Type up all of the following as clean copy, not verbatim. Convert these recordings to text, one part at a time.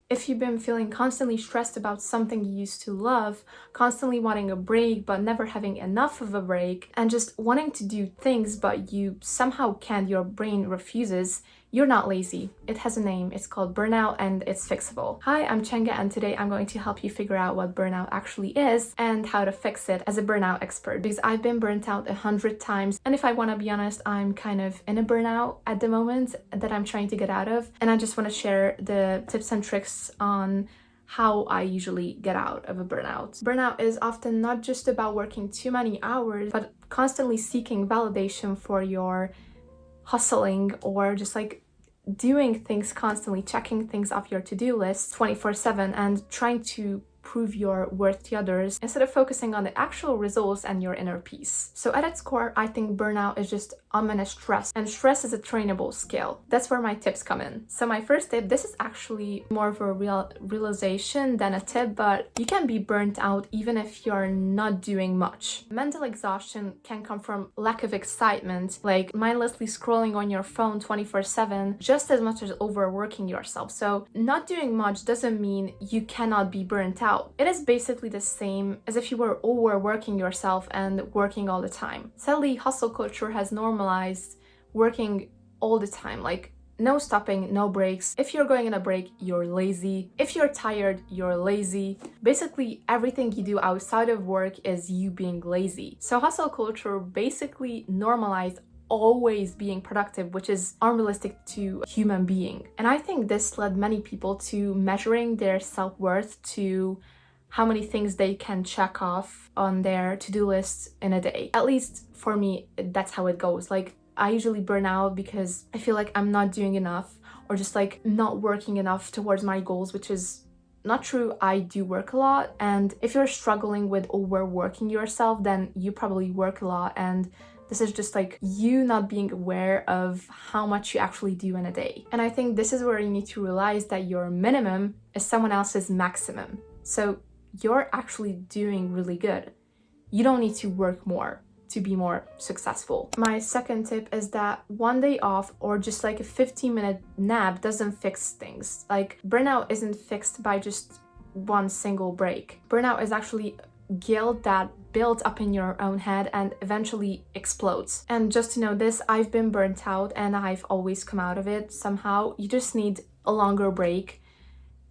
If you've been feeling constantly stressed about something you used to love, constantly wanting a break but never having enough of a break, and just wanting to do things but you somehow can't, your brain refuses, you're not lazy. It has a name. It's called burnout and it's fixable. Hi, I'm Chenga, and today I'm going to help you figure out what burnout actually is and how to fix it as a burnout expert, because I've been burnt out 100 times, and if I want to be honest, I'm kind of in a burnout at the moment that I'm trying to get out of, and I just want to share the tips and tricks on how I usually get out of a burnout. Burnout is often not just about working too many hours, but constantly seeking validation for your hustling, or just like doing things constantly, checking things off your to-do list 24/7 and trying to prove your worth to others instead of focusing on the actual results and your inner peace. So at its core, I think burnout is just unmanaged stress, and stress is a trainable skill. That's where my tips come in. So my first tip, this is actually more of a realization than a tip, but you can be burnt out even if you're not doing much. Mental exhaustion can come from lack of excitement, like mindlessly scrolling on your phone 24/7, just as much as overworking yourself. So not doing much doesn't mean you cannot be burnt out. It is basically the same as if you were overworking yourself and working all the time. Sadly, hustle culture has normalized working all the time, like no stopping, no breaks. If you're going on a break, you're lazy. If you're tired, you're lazy. Basically, everything you do outside of work is you being lazy. So hustle culture basically normalized always being productive, which is unrealistic to human being. And I think this led many people to measuring their self-worth to how many things they can check off on their to-do list in a day. At least for me, that's how it goes. Like, I usually burn out because I feel like I'm not doing enough, or just like not working enough towards my goals, which is not true. I do work a lot, and if you're struggling with overworking yourself, then you probably work a lot, and this is just like you not being aware of how much you actually do in a day. And I think this is where you need to realize that your minimum is someone else's maximum. So you're actually doing really good. You don't need to work more to be more successful. My second tip is that one day off or just like a 15-minute nap doesn't fix things. Like, burnout isn't fixed by just one single break. Burnout is actually guilt that builds up in your own head and eventually explodes. And just to know this, I've been burnt out and I've always come out of it somehow. You just need a longer break,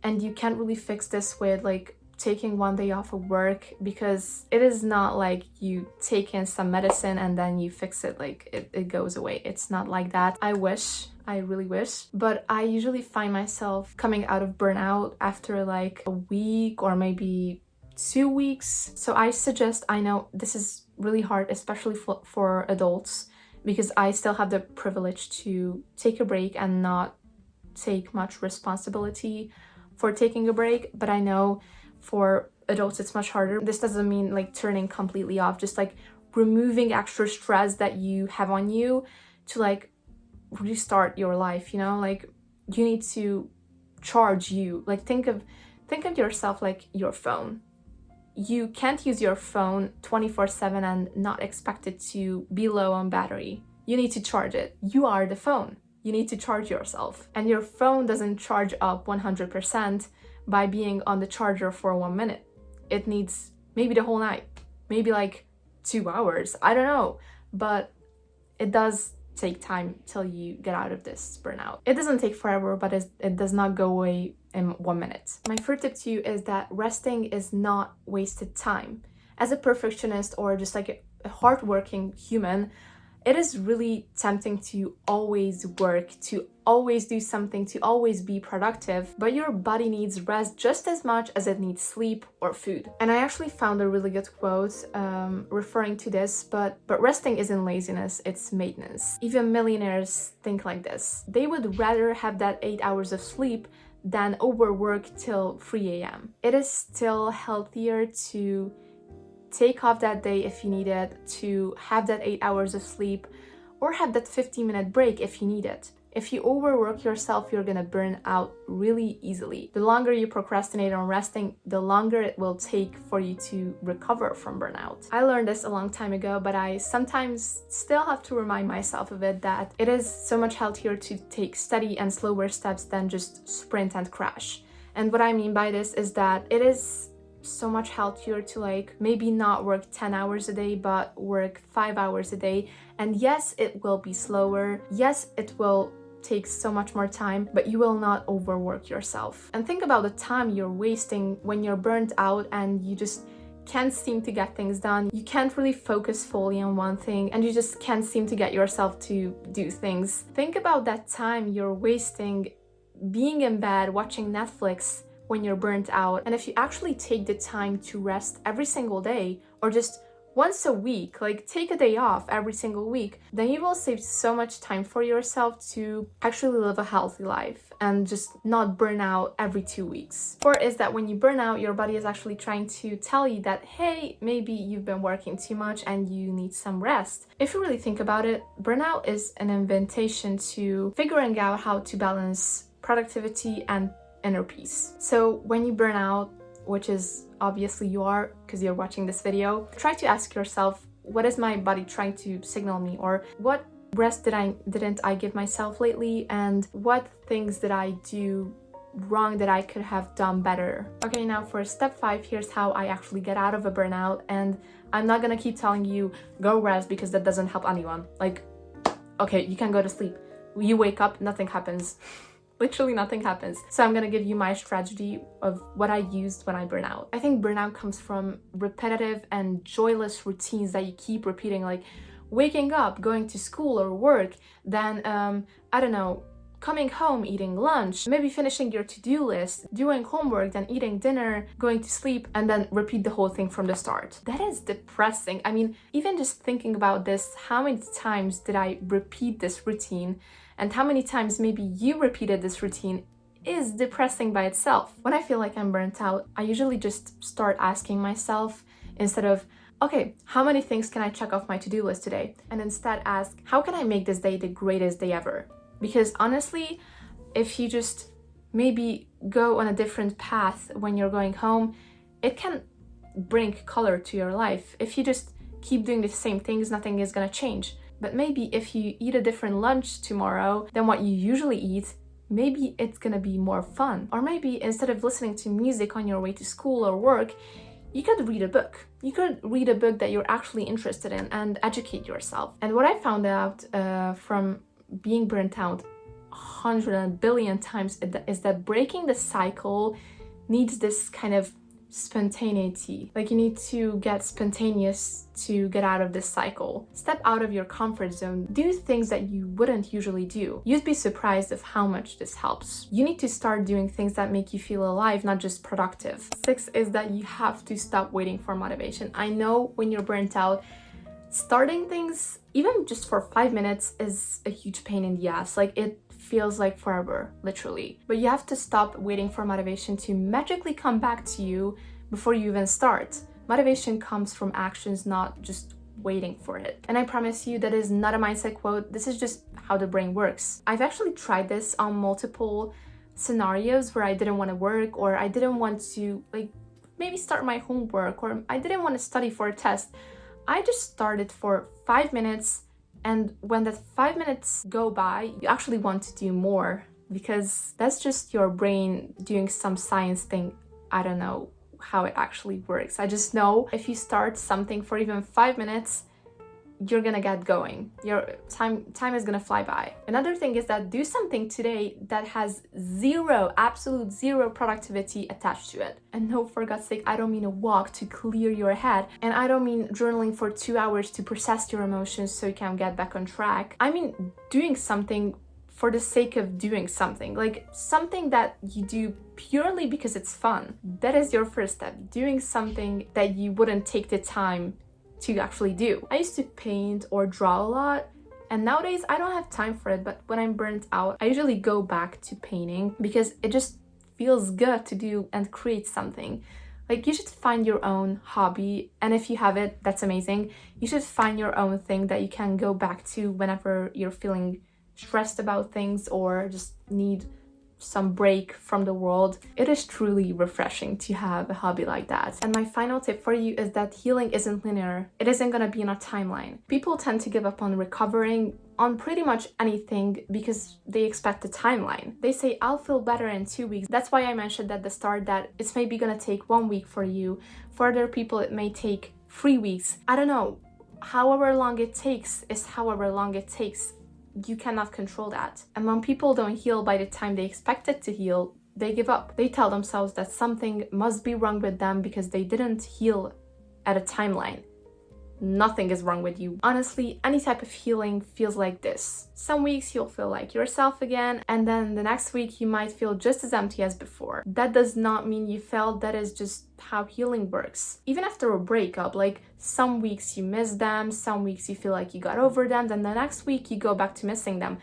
and you can't really fix this with like taking one day off of work, because it is not like you take in some medicine and then you fix it, like it goes away. It's not like that. I really wish, but I usually find myself coming out of burnout after like a week or maybe 2 weeks. So I know this is really hard, especially for adults, because I still have the privilege to take a break and not take much responsibility for taking a break. But I know for adults it's much harder. This doesn't mean like turning completely off, just like removing extra stress that you have on you to like restart your life, you know? Like, you need to charge you. Like, think of yourself like your phone. You can't use your phone 24/7 and not expect it to be low on battery. You need to charge it. You are the phone. You need to charge yourself. And your phone doesn't charge up 100% by being on the charger for 1 minute. It needs maybe the whole night, maybe like 2 hours. I don't know. But it does take time till you get out of this burnout. It doesn't take forever, but it does not go away in 1 minute. My third tip to you is that resting is not wasted time. As a perfectionist or just like a hardworking human, it is really tempting to always work, to always do something, to always be productive, but your body needs rest just as much as it needs sleep or food. And I actually found a really good quote referring to this, but resting isn't laziness, it's maintenance. Even millionaires think like this. They would rather have that 8 hours of sleep than overwork till 3 a.m. It is still healthier to take off that day if you need it, to have that 8 hours of sleep, or have that 15-minute break if you need it. If you overwork yourself, you're gonna burn out really easily. The longer you procrastinate on resting, the longer it will take for you to recover from burnout. I learned this a long time ago, but I sometimes still have to remind myself of it, that it is so much healthier to take steady and slower steps than just sprint and crash. And what I mean by this is that it is so much healthier to like maybe not work 10 hours a day but work 5 hours a day. And yes, it will be slower, yes, it will take so much more time, but you will not overwork yourself. And think about the time you're wasting when you're burnt out and you just can't seem to get things done. You can't really focus fully on one thing and you just can't seem to get yourself to do things. Think about that time you're wasting being in bed watching Netflix when you're burnt out. And if you actually take the time to rest every single day, or just once a week, like take a day off every single week, then you will save so much time for yourself to actually live a healthy life and just not burn out every 2 weeks. Or is that when you burn out, your body is actually trying to tell you that, hey, maybe you've been working too much and you need some rest. If you really think about it, burnout is an invitation to figuring out how to balance productivity and inner peace. So when you burn out, which is obviously you are because you're watching this video, try to ask yourself, what is my body trying to signal me? Or what rest didn't I give myself lately? And what things did I do wrong that I could have done better? Okay, now for step 5, here's how I actually get out of a burnout. And I'm not gonna keep telling you go rest because that doesn't help anyone. Like, okay, you can go to sleep. You wake up, nothing happens. Literally nothing happens. So I'm gonna give you my strategy of what I used when I burn out. I think burnout comes from repetitive and joyless routines that you keep repeating, like waking up, going to school or work, then I don't know, coming home, eating lunch, maybe finishing your to-do list, doing homework, then eating dinner, going to sleep, and then repeat the whole thing from the start. That is depressing. I mean, even just thinking about this, how many times did I repeat this routine? And how many times maybe you repeated this routine is depressing by itself. When I feel like I'm burnt out, I usually just start asking myself, instead of, okay, how many things can I check off my to-do list today? And instead ask, how can I make this day the greatest day ever? Because honestly, if you just maybe go on a different path when you're going home, it can bring color to your life. If you just keep doing the same things, nothing is gonna change. But maybe if you eat a different lunch tomorrow than what you usually eat, maybe it's gonna be more fun. Or maybe instead of listening to music on your way to school or work, you could read a book. You could read a book that you're actually interested in and educate yourself. And what I found out from being burnt out 100 billion times is that breaking the cycle needs this kind of spontaneity. Like you need to get spontaneous to get out of this cycle. Step out of your comfort zone. Do things that you wouldn't usually do. You'd be surprised of how much this helps. You need to start doing things that make you feel alive, not just productive. 6 is that you have to stop waiting for motivation. I know when you're burnt out, starting things, even just for 5 minutes, is a huge pain in the ass. Like it feels like forever, literally. But you have to stop waiting for motivation to magically come back to you before you even start. Motivation comes from actions, not just waiting for it. And I promise you that is not a mindset quote. This is just how the brain works. I've actually tried this on multiple scenarios where I didn't want to work, or I didn't want to like maybe start my homework, or I didn't want to study for a test. I just started for 5 minutes, and when that 5 minutes go by, you actually want to do more, because that's just your brain doing some science thing. I don't know how it actually works. I just know if you start something for even 5 minutes, you're gonna get going. Your time is gonna fly by. Another thing is that do something today that has absolute zero productivity attached to it. And no, for God's sake, I don't mean a walk to clear your head, and I don't mean journaling for 2 hours to process your emotions so you can get back on track. I mean doing something for the sake of doing something, like something that you do purely because it's fun. That is your first step, doing something that you wouldn't take the time to actually do. I used to paint or draw a lot, and nowadays I don't have time for it, but when I'm burnt out, I usually go back to painting because it just feels good to do and create something. Like you should find your own hobby, and if you have it, that's amazing. You should find your own thing that you can go back to whenever you're feeling stressed about things or just need some break from the world, it is truly refreshing to have a hobby like that. And my final tip for you is that healing isn't linear. It isn't gonna be in a timeline. People tend to give up on recovering on pretty much anything because they expect a timeline. They say, I'll feel better in 2 weeks. That's why I mentioned at the start that it's maybe gonna take 1 week for you. For other people, it may take 3 weeks. I don't know. However long it takes is however long it takes. You cannot control that. And when people don't heal by the time they expect it to heal, they give up. They tell themselves that something must be wrong with them because they didn't heal at a timeline. Nothing is wrong with you. Honestly, any type of healing feels like this. Some weeks you'll feel like yourself again, and then the next week you might feel just as empty as before. That does not mean you failed. That is just how healing works. Even after a breakup, like some weeks you miss them, some weeks you feel like you got over them, then the next week you go back to missing them.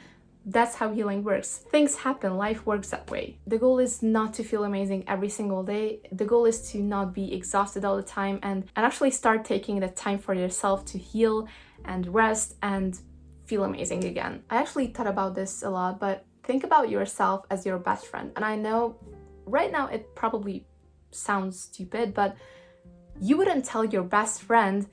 That's how healing works. Things happen, life works that way. The goal is not to feel amazing every single day. The goal is to not be exhausted all the time and actually start taking the time for yourself to heal and rest and feel amazing again. I actually thought about this a lot, but think about yourself as your best friend. And I know right now it probably sounds stupid, but you wouldn't tell your best friend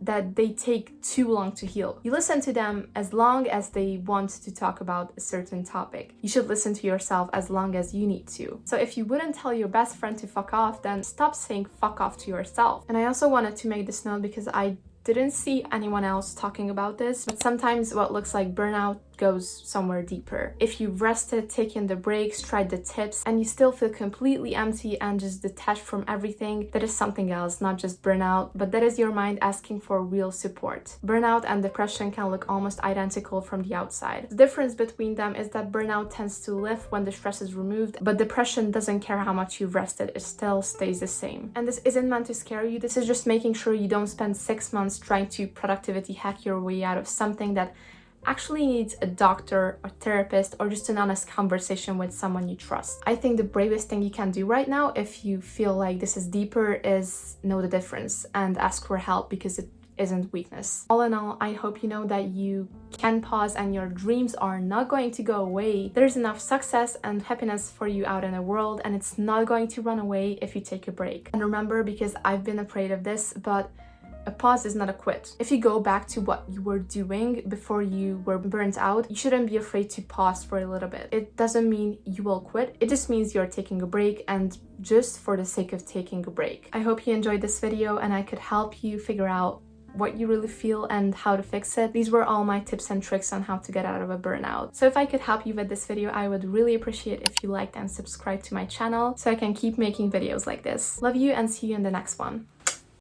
that they take too long to heal. You listen to them as long as they want to talk about a certain topic. You should listen to yourself as long as you need to. So if you wouldn't tell your best friend to fuck off, then stop saying fuck off to yourself. And I also wanted to make this note because I didn't see anyone else talking about this, but sometimes what looks like burnout goes somewhere deeper. If you've rested, taken the breaks, tried the tips, and you still feel completely empty and just detached from everything, that is something else, not just burnout, but that is your mind asking for real support. Burnout and depression can look almost identical from the outside. The difference between them is that burnout tends to lift when the stress is removed, but depression doesn't care how much you've rested, it still stays the same. And this isn't meant to scare you, this is just making sure you don't spend 6 months trying to productivity hack your way out of something that actually needs a doctor, a therapist, or just an honest conversation with someone you trust. I think the bravest thing you can do right now, if you feel like this is deeper, is know the difference and ask for help because it isn't weakness. All in all, I hope you know that you can pause and your dreams are not going to go away. There's enough success and happiness for you out in the world, and it's not going to run away if you take a break. And remember, because I've been afraid of this, but a pause is not a quit. If you go back to what you were doing before you were burnt out, you shouldn't be afraid to pause for a little bit. It doesn't mean you will quit. It just means you're taking a break, and just for the sake of taking a break. I hope you enjoyed this video and I could help you figure out what you really feel and how to fix it. These were all my tips and tricks on how to get out of a burnout. So if I could help you with this video, I would really appreciate if you liked and subscribed to my channel so I can keep making videos like this. Love you and see you in the next one.